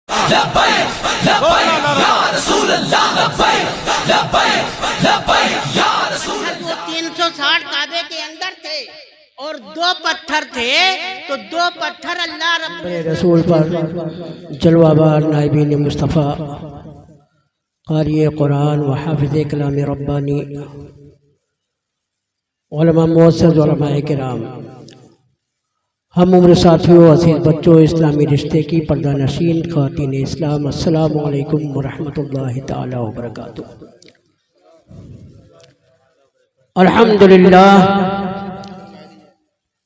لبیک لبیک یا رسول اللہ، لبیک لبیک لبیک یا رسول اللہ۔ وہ 360 کعبے کے اندر تھے اور 2 پتھر تھے، تو 2 پتھر اللہ رب رسول پر جلوہ بار نائبین مصطفیٰ، قاری قرآن و حافظ کلام ربانی، علماء معزز، علماء کرام، ہم عمر ساتھیوں، عزیز بچوں، اسلامی رشتے کی پردہ نشین خواتین اسلام، السلام علیکم ورحمۃ اللہ تعالی وبرکاتہ۔ الحمدللہ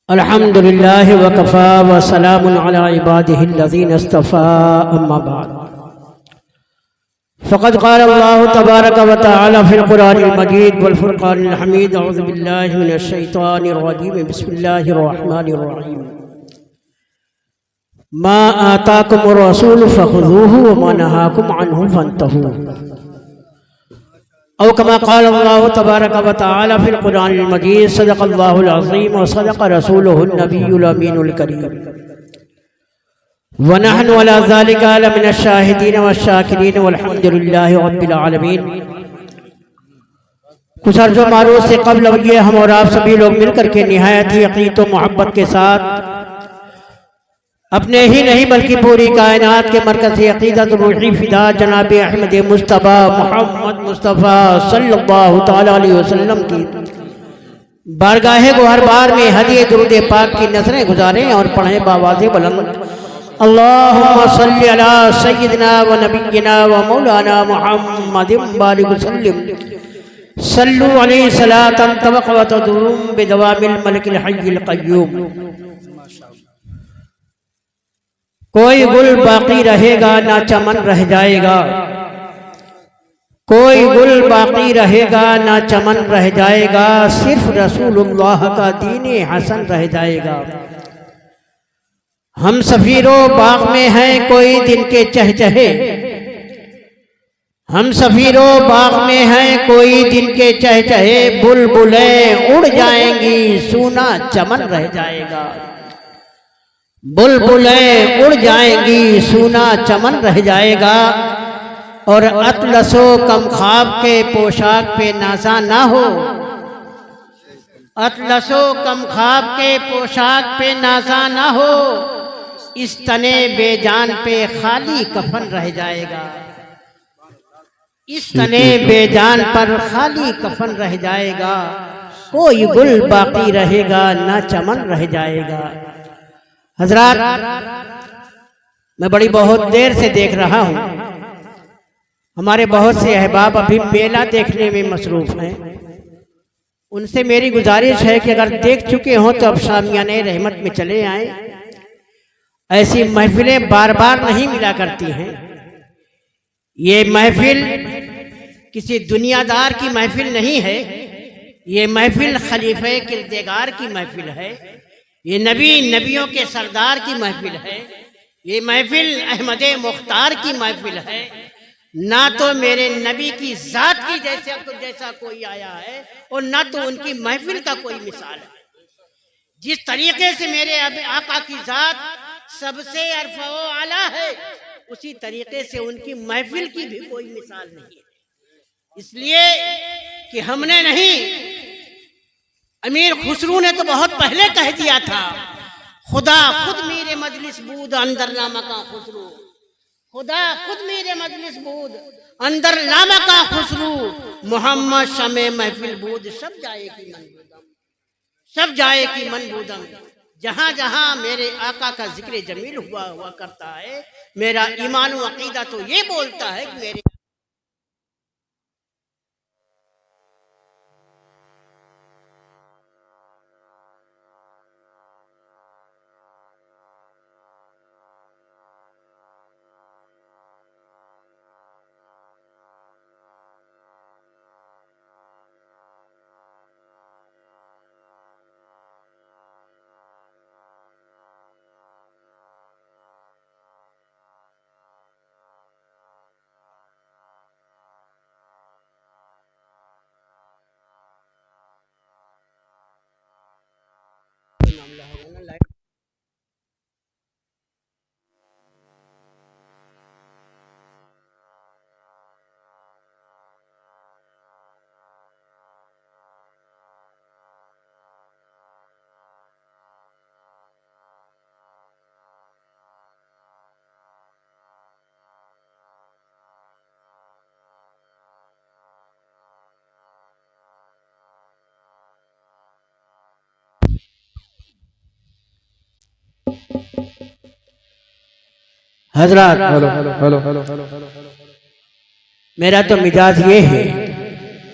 الحمدللہ وکفا وسلام علی عبادہ الذین اصطفا، اما بعد فقد قال اللہ تبارک و تعالی فی القرآن المجید والفرقان الحمید، اعوذ باللہ من الشیطان الرجیم، بسم اللہ الرحمن الرحیم، ما آتاکم الرسول فخذوہ وما نہاکم عنہ فانتہوا، او کما قال اللہ تبارک و تعالی فی القرآن المجید، صدق اللہ العظیم وصدق رسولہ النبی الامین الکریم، ونحن علی ذالک لمن الشاہدین والشاکرین والحمد للہ رب العالمین۔ کچھ عرض و معروض سے قبل یہ ہم اور آپ سبھی لوگ مل کر کے نہایت ہی عقیدت و محبت کے ساتھ اپنے ہی نہیں بلکہ پوری کائنات کے مرکز عقیدت روحی فدا جناب احمد مصطفیٰ محمد مصطفیٰ صلی اللہ تعالیٰ علیہ وسلم کی بارگاہ گوہر بار میں ہدیہ درود پاک کی نظریں گزاریں اور پڑھیں بآواز بلند، اللہم صلی علی سیدنا و نبینا و مولانا محمد بارک وسلم، صلو علیہ صلاة تبق و تدوم بدوام الملک الحی القیوم۔ کوئی گل باقی رہے گا نہ چمن رہ جائے گا، کوئی گل باقی رہے گا نہ چمن رہ جائے گا، صرف رسول اللہ کا دین حسن رہ جائے گا۔ ہم سفیروں باغ میں ہیں کوئی دن کے چہچہے، ہم سفیروں باغ میں ہیں کوئی دن کے چہچہے، بلبلیں اڑ جائیں گی سونا چمن رہ جائے گا، بلبلیں اڑ جائیں گی سونا چمن رہ جائے گا، اور اطلس و کم خواب کے پوشاک پہ نازاں نہ ہو، اطلس و کم خواب کے پوشاک پہ نازاں نہ ہو، اس تنے بے جان پہ خالی کفن رہ جائے گا، اس تنے بے جان پر خالی کفن رہ جائے گا، کوئی گل باقی رہے گا نہ چمن رہ جائے گا۔ حضرات، میں بڑی بہت دیر سے دیکھ رہا ہوں، ہمارے بہت سے احباب ابھی میلہ دیکھنے میں مصروف ہیں، ان سے میری گزارش ہے کہ اگر دیکھ چکے ہوں تو اب شامیانہ رحمت میں چلے آئیں، ایسی محفلیں بار بار نہیں ملا کرتی ہیں، یہ محفل کسی دنیا دار کی محفل نہیں ہے، یہ محفل خلیفہ کردگار کی محفل ہے، یہ نبیوں کے سردار کی محفل ہے، یہ محفل احمد مختار کی محفل ہے، نہ تو میرے نبی کی ذات کی جیسا کوئی آیا ہے اور نہ تو ان کی محفل کا کوئی مثال ہے۔ جس طریقے سے میرے آقا کی ذات سب سے عرفہ و اعلیٰ ہے، اسی طریقے سے ان کی محفل کی بھی کوئی مثال نہیں ہے، اس لیے کہ ہم نے نہیں، امیر خسرو نے تو بہت پہلے کہہ دیا تھا، خدا خود میرے مجلس بود اندر لامکاں خسرو، خدا خود میرے مجلس بود اندر لامکاں خسرو، محمد شمع محفل بود سب جائے کی من بودم، سب جائے کی من بودم۔ جہاں جہاں میرے آقا کا ذکر جمیل ہوا کرتا ہے، میرا ایمان و عقیدہ تو یہ بولتا ہے کہ میرے حضرات میرا تو مزاج یہ ہے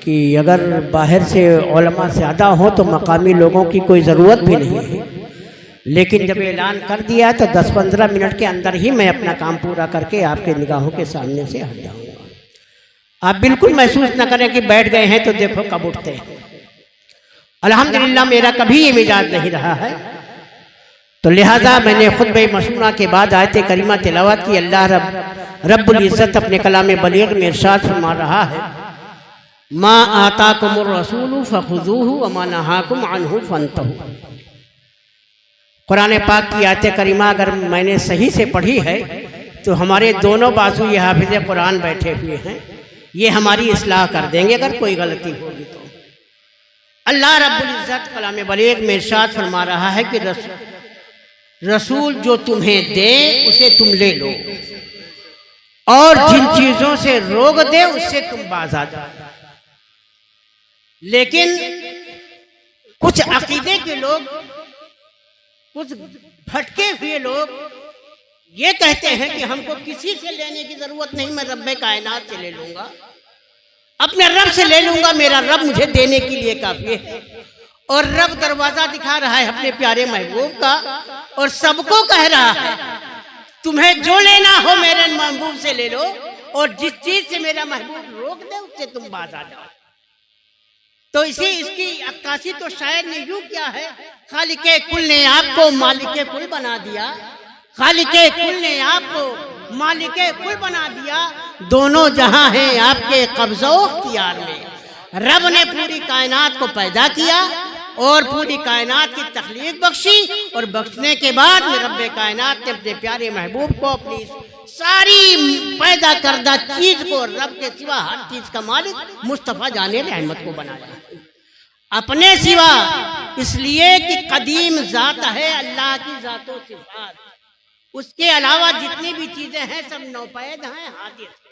کہ اگر باہر سے علماء زیادہ ہوں تو مقامی لوگوں کی کوئی ضرورت بھی نہیں ہے، لیکن جب اعلان کر دیا تو 10-15 منٹ کے اندر ہی میں اپنا کام پورا کر کے آپ کے نگاہوں کے سامنے سے ہٹ جاؤں گا۔ آپ بالکل محسوس نہ کریں کہ بیٹھ گئے ہیں تو دیکھو کب اٹھتے ہیں۔ الحمدللہ میرا کبھی یہ مزاج نہیں رہا ہے، تو لہٰذا میں نے خطبہ مشورہ کے بعد آیت کریمہ تلاوت کی۔ اللہ رب العزت اپنے کلام بلیغ میں ارشاد فرما رہا ہے، ما آتاکم الرسول فخذوہ وما نہاکم عنہ فانتہوا۔ قرآن پاک کی آیت کریمہ اگر میں نے صحیح سے پڑھی ہے تو ہمارے دونوں بازو یہ حافظ قرآن بیٹھے ہوئے ہیں، یہ ہماری اصلاح کر دیں گے اگر کوئی غلطی ہوگی تو۔ اللہ رب العزت کلام بلیغ میں ارشاد فرما رہا ہے کہ رسول جو تمہیں دے اسے تم لے لو، اور جن چیزوں سے روک دے اس سے تم باز آ جاؤ۔ لیکن کچھ عقیدے کے لوگ، کچھ بھٹکے ہوئے لوگ یہ کہتے ہیں کہ ہم کو کسی سے لینے کی ضرورت نہیں، میں رب کائنات سے لے لوں گا، اپنے رب سے لے لوں گا، میرا رب مجھے دینے کے لیے کافی ہے۔ اور رب دروازہ دکھا رہا ہے اپنے پیارے محبوب کا اور سب کو کہہ رہا ہے تمہیں جو لینا ہو میرے محبوب سے لے لو، اور جس چیز سے میرا محبوب روک دے اس سے تم باز آ جاؤ۔ تو اس کی عکاسی تو شاید نے یوں کیا ہے، خالق کل نے آپ کو مالک کل بنا دیا، خالق کل نے آپ کو مالک کل بنا دیا، دونوں جہاں ہیں آپ کے قبضہ و اختیار میں۔ رب نے پوری کائنات کو پیدا کیا اور پوری کائنات کی تخلیق بخشی، اور بخشنے کے بعد میں رب کائنات نے اپنے پیارے محبوب کو اپنی ساری پیدا کردہ چیز کو، رب کے سوا ہر چیز کا مالک مصطفیٰ جان رحمت کو بنایا اپنے سوا، اس لیے کہ قدیم ذات ہے اللہ کی ذات و صفات، اس کے علاوہ جتنی بھی چیزیں ہیں سب نوپید ہیں، حادث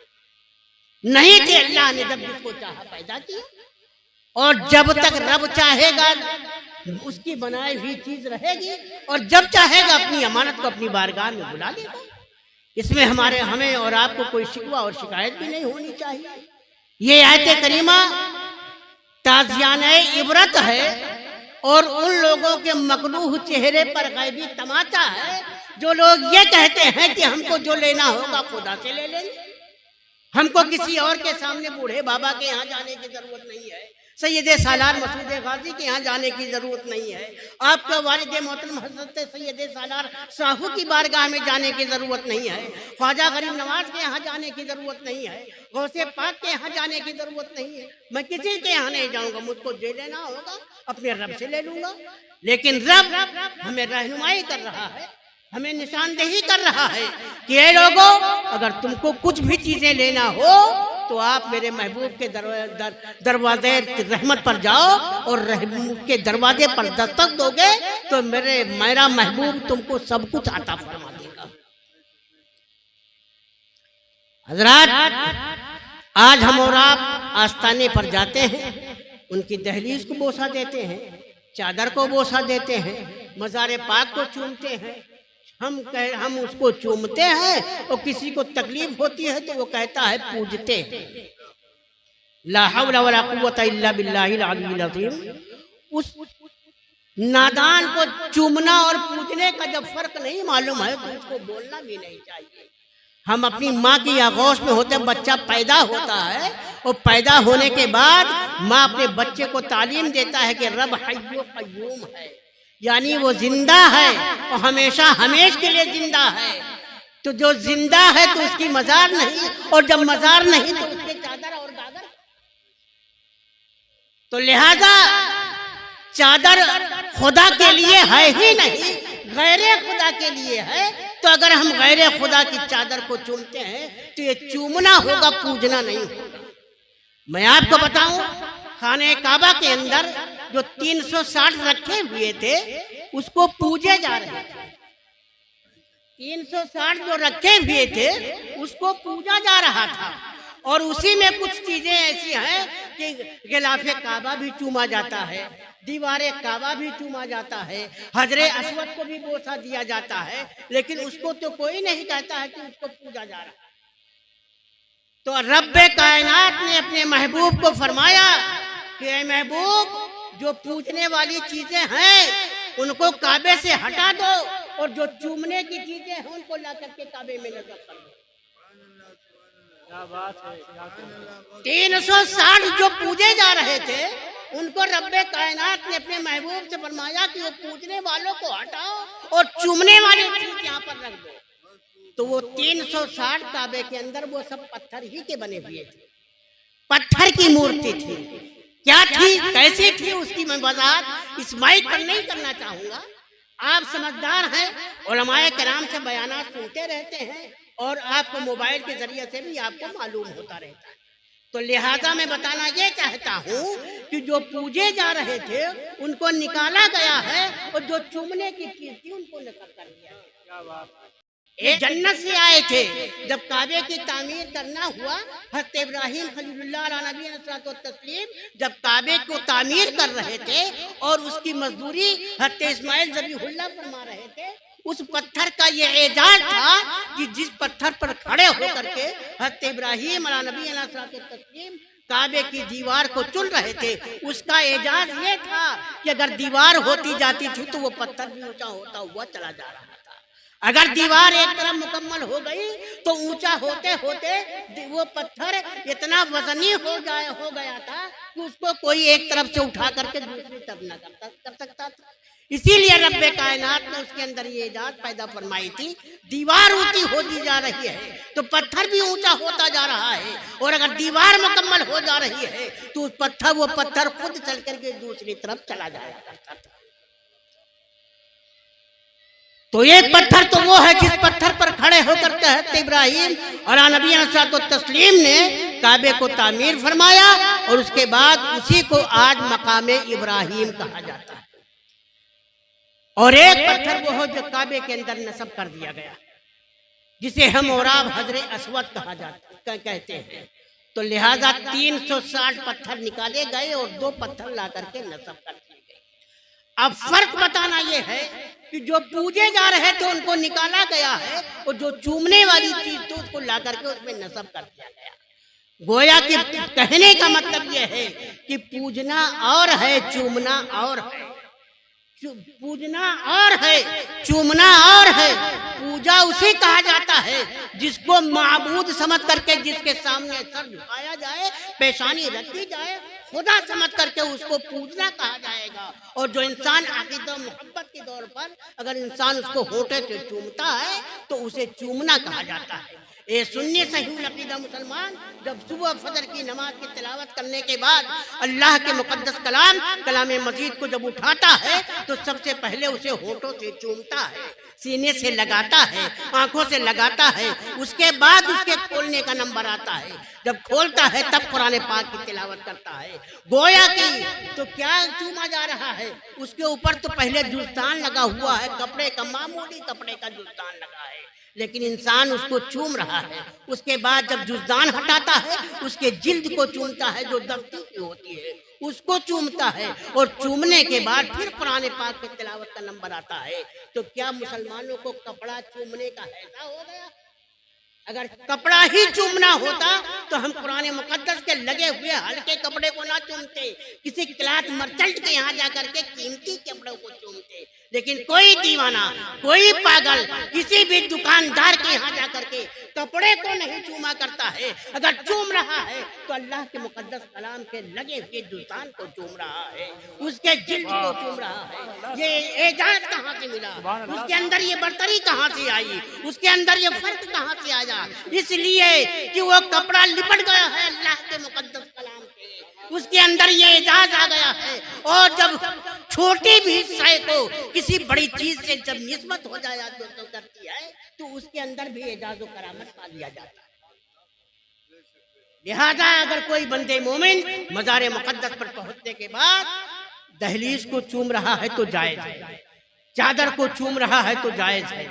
نہیں تھے، اللہ نے جب جس کو چاہا پیدا کیا، اور جب تک رب چاہے گا اس کی بنائی ہوئی چیز رہے گی، اور جب چاہے گا اپنی امانت کو اپنی بارگاہ میں بلا لے گا۔ اس میں ہمیں اور آپ کو کوئی شکوہ اور شکایت بھی نہیں ہونی چاہیے۔ یہ آیت کریمہ تازیانہ عبرت ہے، اور ان لوگوں کے مکروہ چہرے پر غیبی تماچا ہے جو لوگ یہ کہتے ہیں کہ ہم کو جو لینا ہوگا خدا سے لے لیں گے، ہم کو کسی اور کے سامنے بوڑھے بابا کے یہاں جانے کی ضرورت نہیں ہے، سید سالار مسعود غازی کے یہاں جانے کی ضرورت نہیں ہے، آپ کا والد محترم حضرت سید سالار ساہو کی بارگاہ میں جانے کی ضرورت نہیں ہے، خواجہ غریب نواز کے یہاں جانے کی ضرورت نہیں ہے، غوث پاک کے یہاں جانے کی ضرورت نہیں ہے، میں کسی کے یہاں نہیں جاؤں گا، مجھ کو جو لینا ہوگا اپنے رب سے لے لوں گا۔ لیکن رب ہمیں رہنمائی کر رہا ہے، ہمیں نشاندہی کر رہا ہے کہ اے لوگوں، اگر تم کو کچھ بھی چیزیں لینا ہو تو آپ میرے محبوب کے دروازے رحمت پر جاؤ، اور رحمت کے دروازے پر دستک دو گے تو میرا محبوب تم کو سب کچھ عطا فرما دے گا۔ حضرات، آج ہم اور آپ آستانے پر جاتے ہیں، ان کی دہلیز کو بوسہ دیتے ہیں، چادر کو بوسہ دیتے ہیں، مزار پاک کو چومتے ہیں، ہم اس کو چومتے ہیں، اور کسی کو تکلیف ہوتی ہے تو وہ کہتا ہے پوجتے ہیں۔ لا حول ولا قوت الا باللہ العلی العظیم۔ اس نادان کو چومنا اور پوجنے کا جب فرق نہیں معلوم ہے تو اس کو بولنا بھی نہیں چاہیے۔ ہم اپنی ماں کی آغوش میں ہوتے بچہ پیدا ہوتا ہے، اور پیدا ہونے کے بعد ماں اپنے بچے کو تعلیم دیتا ہے کہ رب حی و قیوم ہے، یعنی وہ زندہ ہے اور ہمیشہ ہمیش کے لیے زندہ ہے۔ تو جو زندہ ہے تو اس کی مزار نہیں، اور جب مزار نہیں تو اس کے چادر اور گاگر۔ تو لہذا چادر خدا کے لیے ہے ہی نہیں، غیر خدا کے لیے ہے۔ تو اگر ہم غیر خدا کی چادر کو چومتے ہیں تو یہ چومنا ہوگا، پوجنا نہیں ہوگا۔ میں آپ کو بتاؤں، خانہ کعبہ کے اندر جو 360 رکھے ہوئے تھے اس کو پوجے جا رہے تھے، 360 جو رکھے ہوئے تھے اس کو پوجا جا رہا تھا، اور اسی میں کچھ چیزیں ایسی ہیں کہ غلاف کعبہ بھی چوما جاتا ہے، दीवार काबा भी चूमा जाता है, हजरे अस्वद को भी बोसा दिया जाता है, लेकिन उसको तो कोई नहीं कहता है कि उसको पूजा जा रहा है। तो रब्बे कायनात ने अपने महबूब को फरमाया कि ऐ महबूब, जो पूजने वाली चीजें हैं उनको काबे से हटा दो, और जो चूमने की चीजें हैं उनको ला करके काबे में नजर कर दो। 360 जो पूजे जा रहे थे उनको रब्बे कायनात ने अपने महबूब से फरमाया कि वो पूजने वालों को हटाओ और चूमने वाली चीज यहाँ पर रख दो। तो वो 360 काबे के अंदर वो सब पत्थर ही के बने हुए थे, पत्थर की मूर्ति थी। क्या थी, कैसी थी, उसकी मैं वजाहत इस माइक पर नहीं करना चाहूंगा। आप समझदार हैं, उलमाए किराम से बयानात सुनते रहते हैं और आपको मोबाइल के जरिए से भी आपको मालूम होता रहता है। तो लिहाजा मैं बताना ये चाहता हूँ कि जो पूजे जा रहे थे उनको निकाला गया है और जो चूमने की चीज थी उनको नकल कर दिया। ये जन्नत से आए थे। जब काबे की तामीर करना हुआ, हज़रत इब्राहिम खलीलुल्लाह अला नबी अलैहि तस्लीम जब काबे को तामीर कर रहे थे और उसकी मजदूरी हज़रत इस्माइल ज़बीहुल्लाह फरमा रहे थे, उस पत्थर का ये एजाज था कि जिस पत्थर पर खड़े होकर के हज़रत इब्राहिम अला नबी अलैहि तस्लीम काबे की दीवार को चुन रहे थे, उसका एजाज ये था कि अगर दीवार होती जाती थी तो वो पत्थर भी ऊंचा होता हुआ चला जा रहा था। अगर दीवार एक तरफ मुकम्मल हो गई तो ऊंचा होते होते वो पत्थर इतना वजनी हो गया था कि उसको कोई एक तरफ से उठा करके दूसरी तरफ न कर सकता था। इसीलिए रब्बे कायनात ने उसके अंदर ये इजाद पैदा फरमाई थी। दीवार ऊंची होती जा रही है तो पत्थर भी ऊंचा होता जा रहा है, और अगर दीवार मुकम्मल हो जा रही है तो वो पत्थर खुद चल करके दूसरी तरफ चला जाया करता था। तो एक पत्थर तो वो है जिस पत्थर पर खड़े होकर हज़रत इब्राहिम और नबी तस्लीम ने काबे को तामीर फरमाया, और उसके बाद उसी को आज मकामे इब्राहिम कहा जाता है। और एक पत्थर वो हो जो काबे के अंदर नस्ब कर दिया गया, जिसे हम औराब हजरे अस्वद कहते हैं। तो लिहाजा 360 पत्थर निकाले गए और 2 पत्थर ला करके नस्ब कर दिए गए। अब फर्क बताना ये है कि जो पूजे जा रहे थे उनको निकाला गया है, और जो चूमने वाली चीज थी उसको ला करके उसमें नस्ब कर दिया गया। गोया कि कहने का मतलब ये है कि पूजना और है, चूमना और है। पूजना और है, चूमना और है। पूजा उसे कहा जाता है जिसको माबूद समझ करके, जिसके सामने सर झुकाया जाए, पेशानी रखी जाए, खुदा समझ करके उसको पूजना कहा जाएगा। और जो इंसान अकीदा मोहब्बत के तौर पर अगर इंसान उसको होठे से चूमता है तो उसे चूमना कहा जाता है। ये सुन्नी सही अकीदा मुसलमान जब सुबह फजर की नमाज की तिलावत करने के बाद अल्लाह के मुकद्दस कलाम मजीद को जब उठाता है तो सबसे पहले उसे होठों से चूमता है, सीने से लगाता है, आंखों से लगाता है, उसके बाद उसके खोलने का नंबर आता है। जब खोलता है तब कुरान पाक की तिलावत करता है। गोया की तो क्या चूमा जा रहा है, उसके ऊपर तो पहले जुल्तान लगा हुआ है, कपड़े का मामूली कपड़े का जुल्तान लगा है, लेकिन इंसान उसको चूम रहा है। उसके बाद जब जुल्तान हटाता है उसके जिल्द को चूमता है जो दफ्ती की होती है, उसको चूमता है, और चूमने के बाद फिर कुरान पाक की तिलावत का नंबर आता है। तो क्या मुसलमानों को कपड़ा चूमने का ऐसा हो गया? अगर कपड़ा ही चूमना होता तो हम कुरान मुकद्दस के लगे हुए हल्के कपड़े को ना चूमते, किसी क्लॉथ मर्चेंट के यहाँ जाकर के कीमती कपड़ों को चूमते। लेकिन कोई दीवाना, कोई पागल किसी भी दुकानदार के यहाँ जाकर के कपड़े को नहीं चूमा करता है। अगर चूम रहा है तो अल्लाह के मुकद्दस कलाम के लगे हुए जुल्तान को चूम रहा है, उसके जिल्द को चूम रहा है। ये एजाज कहाँ से मिला, उसके अंदर ये बर्तरी कहाँ से आई, उसके अंदर ये फर्क कहाँ से आया? इसलिए कि वो कपड़ा लिपट गया है अल्लाह के मुकद्दस कलाम से, उसके अंदर ये एजाज आ गया है। और जब छोटी भी शय को किसी बड़ी चीज से जब निस्बत हो जाया तो करती है तो उसके अंदर भी एजाज और करामत पा लिया जाता है। लिहाजा अगर कोई बंदे मोमिन मज़ार मुकद्दस पर पहुंचने के बाद दहलीज को चूम रहा है तो जायज है, चादर को चूम रहा है तो जायज है,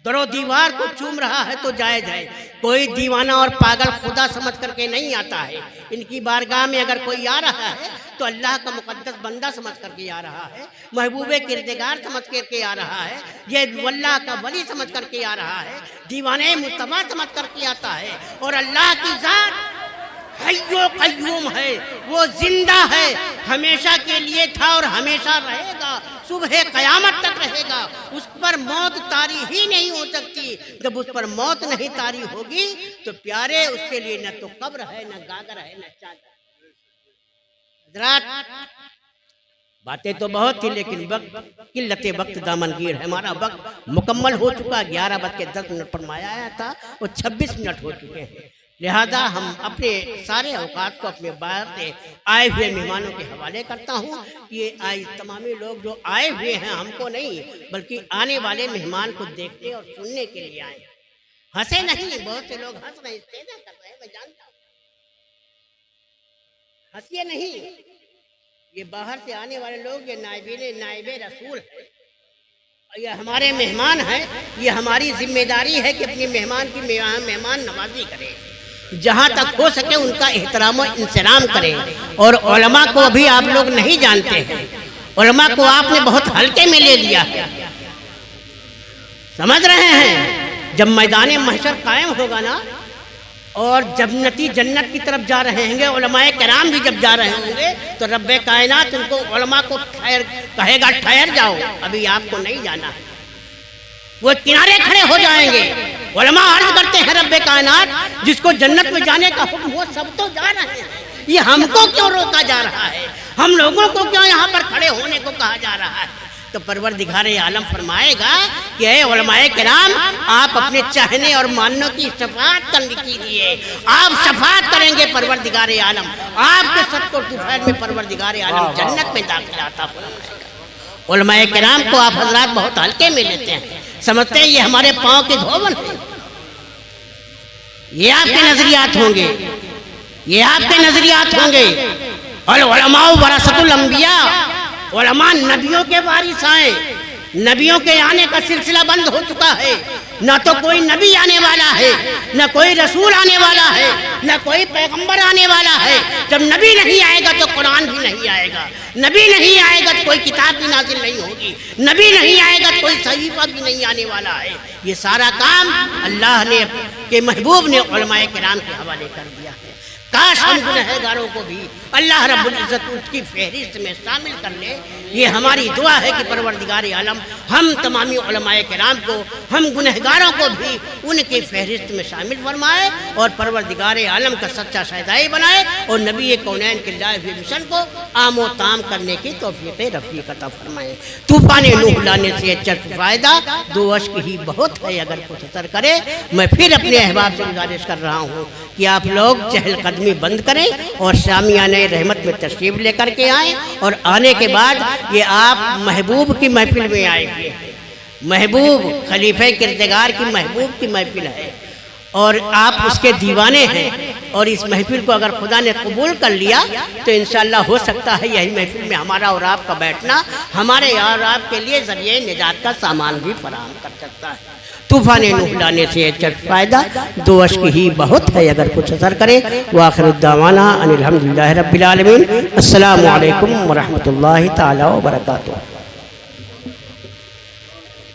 दरो दीवार को चूम रहा है तो जाए जाए, कोई दीवाना और पागल खुदा समझ करके नहीं आता है। इनकी बारगाह में अगर कोई आ रहा है तो अल्लाह का मुकद्दस बंदा समझ करके आ रहा है, महबूबे किरदार समझ करके आ रहा है, ये अल्लाह का वली समझ करके आ रहा है, दीवाने मुस्तफा समझ करके आता है। और अल्लाह की जात हय्यो कय्यूम है, वो जिंदा है, हमेशा के लिए था और हमेशा रहेगा, सुबह कयामत तक रहेगा। उस पर मौत तारी ही नहीं हो सकती। जब उस पर मौत नहीं तारी होगी तो प्यारे उसके लिए न तो कब्र है, न गागर है, न चादर। हज़रात, बातें तो बहुत थी लेकिन वक्त किल्लते वक्त दामनगीर है। हमारा वक्त मुकम्मल हो चुका, 11:10 फरमाया आया था और 26 मिनट हो चुके हैं। लिहाजा हम अपने सारे औकात को अपने बाहर से आए हुए मेहमानों के हवाले करता हूँ। ये आए तमामी लोग जो आए हुए हैं हमको नहीं बल्कि आने वाले मेहमान को देखने और सुनने के लिए आए। हंसे नहीं, बहुत से लोग हंस रहे हैं, इस्तेज़ा कर रहे हैं, मैं जानता हूँ। हंसिए नहीं, ये बाहर से आने वाले लोग ये नाइबे रसूल है, ये हमारे मेहमान हैं। ये हमारी जिम्मेदारी है कि अपनी मेहमान की मेहमान नवाजी करें, जहाँ तक हो सके उनका एहतराम और इंतराम करें। और उलमा को अभी आप लोग नहीं जानते हैं, उलमा को आपने बहुत हल्के में ले लिया है, समझ रहे हैं। जब मैदान महशर कायम होगा ना और जन्नती जन्नत की तरफ जा रहे होंगे, उलमाए किराम भी जब जा रहे होंगे तो रब्बे कायनात उनको उलमा को कहेगा ठहर जाओ, अभी आपको नहीं जाना है। वो किनारे खड़े हो जाएंगे। उलमा अर्ज करते हैं रब्बे कायनात जिसको जन्नत में जाने का हुक्म वो सब तो जा रहे हैं, ये हमको क्यों रोका जा रहा है, हम लोगों को क्यों यहाँ पर खड़े होने को कहा जा रहा है। तो परवरदिगारे आलम फरमाएगा कि ऐ उलमाए किराम, आप अपने चाहने और मानने की शफाअत करने कीजिए, आप शफाअत करेंगे परवरदिगारे आलम, आपके सबको दोपहर में परवरदिगारे आलम जन्नत में दाखिला अता फरमाएगा। उलमाए किराम को आप हजरात बहुत हल्के में लेते हैं, समझते हैं ये हमारे पाँव के धोबन हैं। ये आपके नजरियात होंगे, ये आपके नजरियात होंगे। और उलमा वरसतुल अंबिया, उलमा नबियों के वारिस आए, नबियों के आने का सिलसिला बंद हो चुका है। न तो कोई नबी आने वाला है, न कोई रसूल आने वाला है, न कोई पैगंबर आने वाला है। जब नबी नहीं आएगा तो कुरान भी नहीं आएगा, नबी नहीं आएगा तो कोई किताब भी नाजिल नहीं होगी, नबी नहीं आएगा तो कोई सहीफा भी नहीं आने वाला है। ये सारा काम अल्लाह ने के महबूब ने उलमाए किराम के हवाले कर दिया है। काश हम गुनहगारों को भी अल्लाह रब्बुल इज्जत उसकी फहरिस्त में शामिल कर ले। ये हमारी दुआ है कि परवरदिगार आलम हम तमामी उलमाए किराम को, हम गुनहगारों को भी उनके फहरिस्त में शामिल फरमाए और परवरदिगार आलम का सच्चा शहदाई बनाए और नबी कौनैन के लाए हुए मिशन को आमो ताम करने की तौफीक रफ़ीक अता फरमाए। तूफान नूह लाने से अच्छा फायदा दो अश्क ही बहुत है अगर कुछ असर करे। मैं फिर अपने अहबाब से गुजारिश कर रहा हूँ कि आप लोग चहलकदमी बंद करें और शामियाने रहमत में तशरीफ लेकर के आए और आने के बाद ये आप महबूब की महफिल में आए हुए हैं। महबूब खलीफे किरदार की महबूब की महफिल है और आप उसके दीवाने हैं और इस महफिल को अगर खुदा ने कबूल कर लिया तो इंशाअल्लाह हो सकता है यही महफिल में हमारा और आपका बैठना हमारे और आपके लिए ज़रिए निजात का सामान भी फराहम कर सकता है। तूफान नूह लाने से फायदा दो अश्क ही बहुत है अगर कुछ असर करे। वाखिरुद्दावाना अनिल हम्दुलिल्लाहि रब्बिल आलमीन। अस्सलामु अलैकुम व रहमतुल्लाहि तआला व बरकातुहू।